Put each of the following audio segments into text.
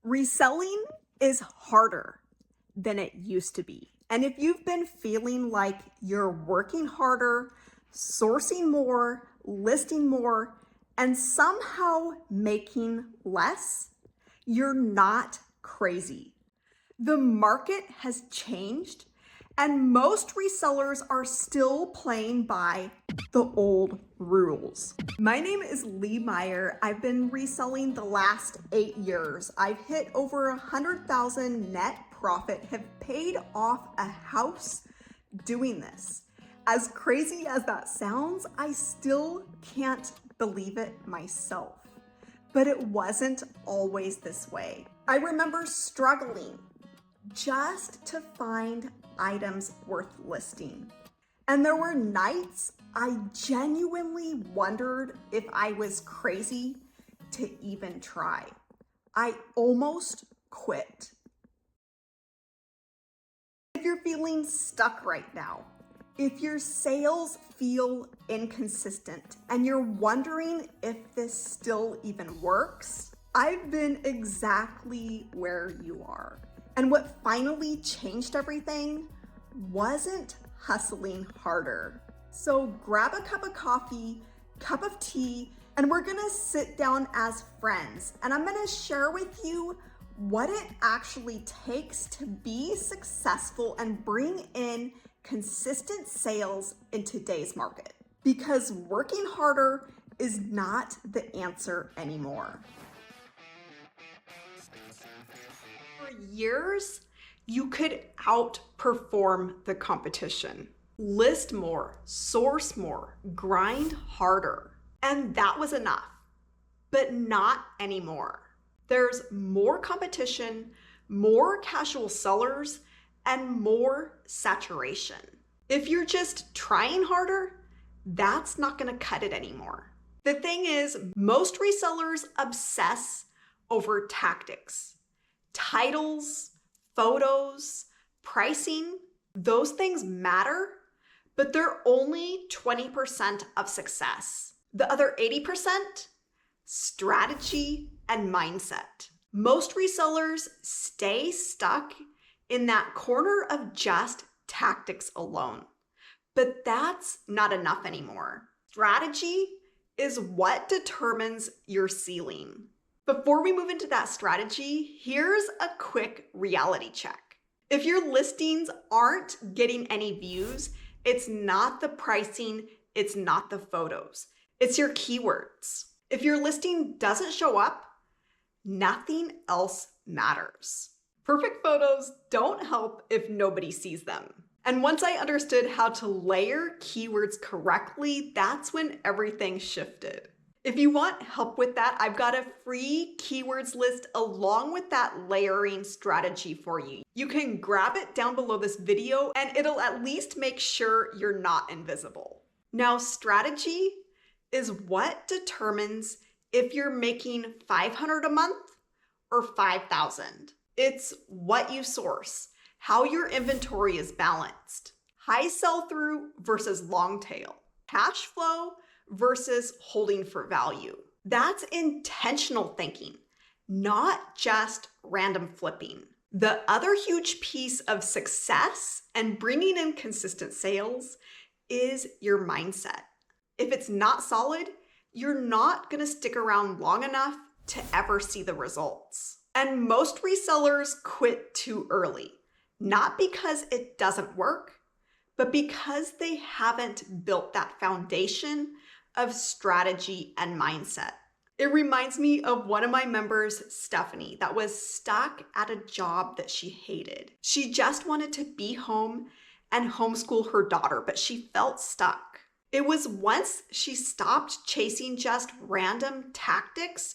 Reselling is harder than it used to be. And if you've been feeling like you're working harder, sourcing more, listing more, and somehow making less, you're not crazy. The market has changed, and most resellers are still playing by the old rules. My name is LeeMeier. I've been reselling the last 8 years. I've hit over 100,000 net profit, have paid off a house doing this. As crazy as that sounds, I still can't believe it myself. But it wasn't always this way. I remember struggling just to find items worth listing. And there were nights I genuinely wondered if I was crazy to even try. I almost quit. If you're feeling stuck right now, if your sales feel inconsistent and you're wondering if this still even works, I've been exactly where you are. And what finally changed everything wasn't hustling harder. So grab a cup of coffee, cup of tea, and we're gonna sit down as friends. And I'm gonna share with you what it actually takes to be successful and bring in consistent sales in today's market. Because working harder is not the answer anymore. For years, you could outperform the competition. List more, source more, grind harder. And that was enough, but not anymore. There's more competition, more casual sellers, and more saturation. If you're just trying harder, that's not gonna cut it anymore. The thing is, most resellers obsess over tactics. Titles, photos, pricing, those things matter, but they're only 20% of success. The other 80%, strategy and mindset. Most resellers stay stuck in that corner of just tactics alone, but that's not enough anymore. Strategy is what determines your ceiling. Before we move into that strategy, here's a quick reality check. If your listings aren't getting any views, it's not the pricing, it's not the photos, it's your keywords. If your listing doesn't show up, nothing else matters. Perfect photos don't help if nobody sees them. And once I understood how to layer keywords correctly, that's when everything shifted. If you want help with that, I've got a free keywords list along with that layering strategy for you. You can grab it down below this video and it'll at least make sure you're not invisible. Now, strategy is what determines if you're making $500 a month or $5,000. It's what you source, how your inventory is balanced, high sell-through versus long tail, cash flow versus holding for value. That's intentional thinking, not just random flipping. The other huge piece of success and bringing in consistent sales is your mindset. If it's not solid, you're not gonna stick around long enough to ever see the results. And most resellers quit too early, not because it doesn't work, but because they haven't built that foundation of strategy and mindset. It reminds me of one of my members, Stephanie, that was stuck at a job that she hated. She just wanted to be home and homeschool her daughter, but she felt stuck. It was once she stopped chasing just random tactics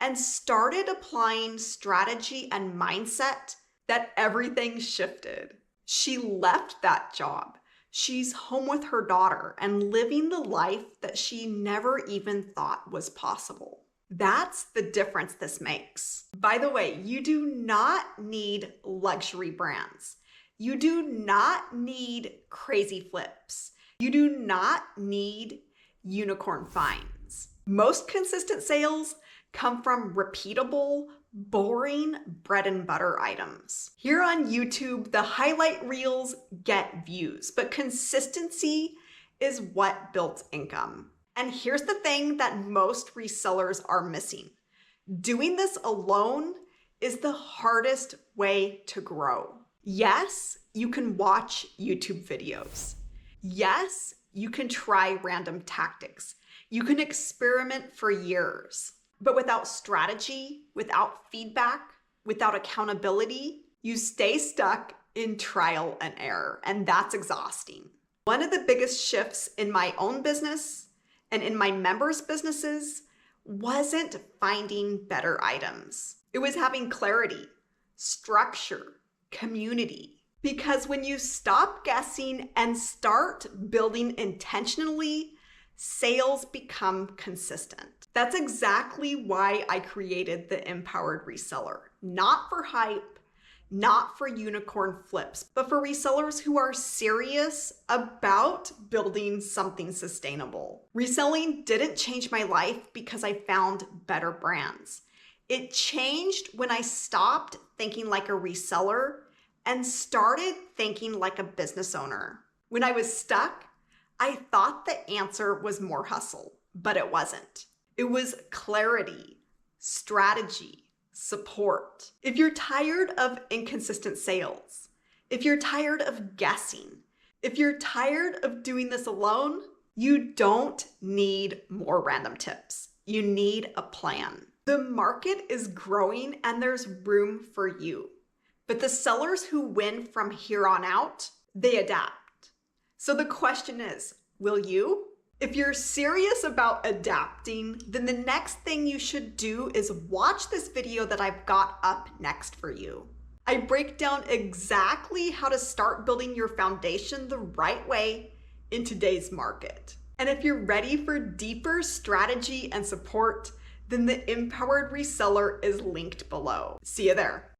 and started applying strategy and mindset that everything shifted. She left that job. She's home with her daughter and living the life that she never even thought was possible. That's the difference this makes. By the way, you do not need luxury brands. You do not need crazy flips. You do not need unicorn finds. Most consistent sales come from repeatable, boring bread and butter items. Here on YouTube, the highlight reels get views, but consistency is what builds income. And here's the thing that most resellers are missing. Doing this alone is the hardest way to grow. Yes, you can watch YouTube videos. Yes, you can try random tactics. You can experiment for years. But without strategy, without feedback, without accountability, you stay stuck in trial and error, and that's exhausting. One of the biggest shifts in my own business and in my members' businesses wasn't finding better items. It was having clarity, structure, community. Because when you stop guessing and start building intentionally, sales become consistent. That's exactly why I created the Empowered Reseller. Not for hype, not for unicorn flips, but for resellers who are serious about building something sustainable. Reselling didn't change my life because I found better brands. It changed when I stopped thinking like a reseller and started thinking like a business owner. When I was stuck, I thought the answer was more hustle, but it wasn't. It was clarity, strategy, support. If you're tired of inconsistent sales, if you're tired of guessing, if you're tired of doing this alone, you don't need more random tips. You need a plan. The market is growing and there's room for you. But the sellers who win from here on out, they adapt. So the question is, will you? If you're serious about adapting, then the next thing you should do is watch this video that I've got up next for you. I break down exactly how to start building your foundation the right way in today's market. And if you're ready for deeper strategy and support, then the Empowered Reseller is linked below. See you there.